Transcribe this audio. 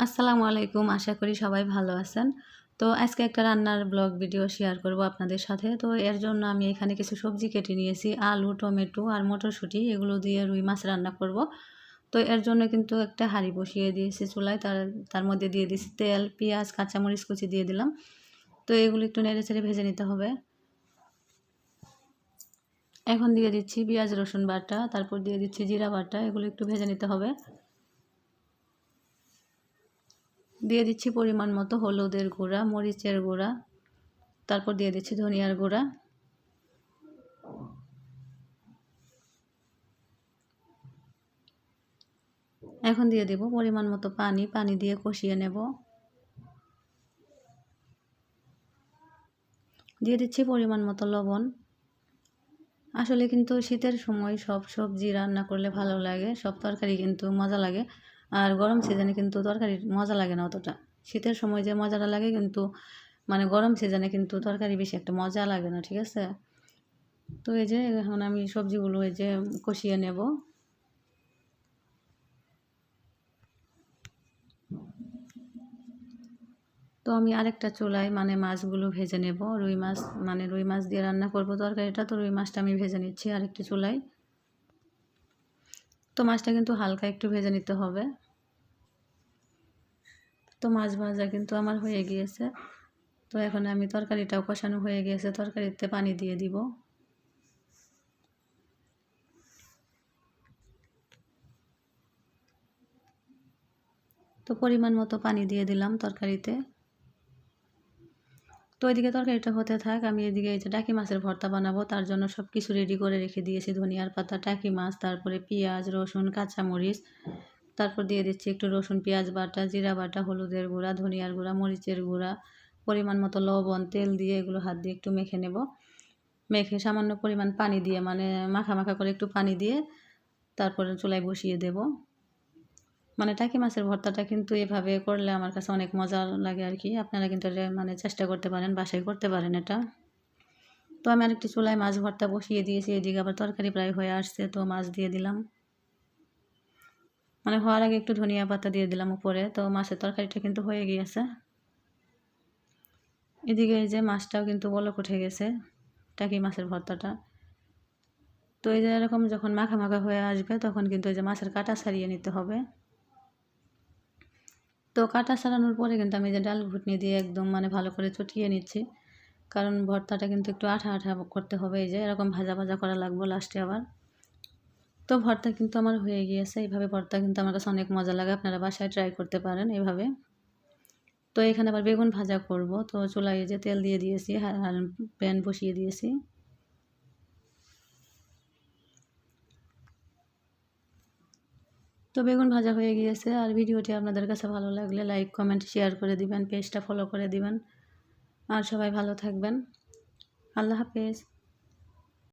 আসসালামু আলাইকুম। আশা করি সবাই ভালো আছেন। তো আজকে একটা রান্নার ব্লগ ভিডিও শেয়ার করব আপনাদের সাথে। তো এর জন্য আমি এখানে কিছু সবজি কেটে নিয়েছি। আলু, টমেটো আর মটরশুঁটি এগুলো দিয়ে রুই মাছ রান্না করব। তো এর জন্য কিন্তু একটা হাঁড়ি বসিয়ে দিয়েছি চুলায়। তার মধ্যে দিয়ে দিয়েছি তেল, পেঁয়াজ, কাঁচামরিচ কুচি দিয়ে দিলাম। তো এগুলো একটু নেড়েচেড়ে ভেজে নিতে হবে। এখন দিয়ে দিচ্ছি পেঁয়াজ রসুন বাটা, তারপর দিয়ে দিচ্ছি জিরা বাটা। এগুলো একটু ভেজে নিতে হবে। দিয়ে দিচ্ছি পরিমাণ মতো হলুদের গুঁড়া, মরিচের গুঁড়া, তারপর দিয়ে দিচ্ছি ধনিয়ার গুঁড়া। এখন দিয়ে দেব পরিমাণ মতো পানি দিয়ে কষিয়ে নেব। দিয়ে দিচ্ছি পরিমাণ মতো লবণ। আসলে কিন্তু শীতের সময় সব সবজি রান্না করলে ভালো লাগে, সব তরকারি কিন্তু মজা লাগে। আর গরম সিজনে কিন্তু তরকারি মজা লাগে না অতটা। শীতের সময় যে মজাটা লাগে কিন্তু গরম সিজনে কিন্তু তরকারি বেশি একটা মজা লাগে না, ঠিক আছে? তো এই যে এখন আমি সবজিগুলো এই যে কষিয়ে নেব। তো আমি আরেকটা চুলায় মাছগুলো ভেজে নেব। রুই মাছ দিয়ে রান্না করব তরকারিটা। তো রুই মাছটা আমি ভেজে নিচ্ছি আরেকটি চুলায়। তো মাছটা কিন্তু হালকা একটু ভেজে নিতে হবে। তো মাছ ভাজা কিন্তু আমার হয়ে গিয়েছে। তো এখন আমি তরকারিটাও কষানো হয়ে গিয়েছে, তরকারিতে পানি দিয়ে দিব। তো পরিমাণ মতো পানি দিয়ে দিলাম তরকারিতে। তো ওইদিকে তরকারিটা হতে থাক, আমি এদিকে এই যে টাকি মাছের ভর্তা বানাবো। তার জন্য সব কিছু রেডি করে রেখে দিয়েছি। ধনিয়ার পাতা, টাকি মাছ, তারপরে পেঁয়াজ, রসুন, কাঁচামরিচ, তারপর দিয়ে দিচ্ছি একটু রসুন পেঁয়াজ বাটা, জিরা বাটা, হলুদের গুঁড়া, ধনিয়ার গুঁড়া, মরিচের গুঁড়া, পরিমাণ মতো লবণ, তেল দিয়ে এগুলো হাত দিয়ে একটু মেখে নেব। মেখে সামান্য পরিমাণ পানি দিয়ে মাখা মাখা করে একটু পানি দিয়ে তারপরে চুলায় বসিয়ে দেব। টাকি মাছের ভর্তাটা কিন্তু এভাবে করলে আমার কাছে অনেক মজা লাগে আর কি। আপনারা কিন্তু এটা চেষ্টা করতে পারেন, বাসায় করতে পারেন এটা। তো আমি আরেকটি চুলায় মাছ ভর্তা বসিয়ে দিয়েছি। এদিকে আবার তরকারি প্রায় হয়ে আসছে, তো মাছ দিয়ে দিলাম। হওয়ার আগে একটু ধনিয়া পাতা দিয়ে দিলাম উপরে। তো মাছের তরকারিটা কিন্তু হয়ে গিয়েছে। এদিকে এই যে মাছটাও কিন্তু বলক উঠে গেছে, টাকি মাছের ভর্তাটা। তো এই যে এরকম যখন মাখা মাখা হয়ে আসবে তখন কিন্তু এই যে মাছের কাঁটা ছাড়িয়ে নিতে হবে। তো কাঁটা ছাড়ানোর পরে কিন্তু আমি যে ডাল ঘুটনি দিয়ে একদম ভালো করে চটিয়ে নিচ্ছি, কারণ ভর্তাটা কিন্তু একটু আঠা আঠা করতে হবে। এই যে এরকম ভাজা ভাজা করা লাগবে লাস্টে আবার। তো ভর্তা কিন্তু আমার হয়ে গিয়েছে। এইভাবে ভর্তা কিন্তু আমার কাছে অনেক মজা লাগে, আপনারা বাসায় ট্রাই করতে পারেন এভাবে। তো এখানে আবার বেগুন ভাজা করব। তো চুলায় যে তেল দিয়ে দিয়েছি আর প্যান বসিয়ে দিয়েছি। তো বেগুন ভাজা হয়ে গিয়েছে। আর ভিডিওটি আপনাদের কাছে ভালো লাগলে লাইক, কমেন্ট, শেয়ার করে দিবেন, পেজটা ফলো করে দিবেন। আর সবাই ভালো থাকবেন। আল্লাহ হাফেজ।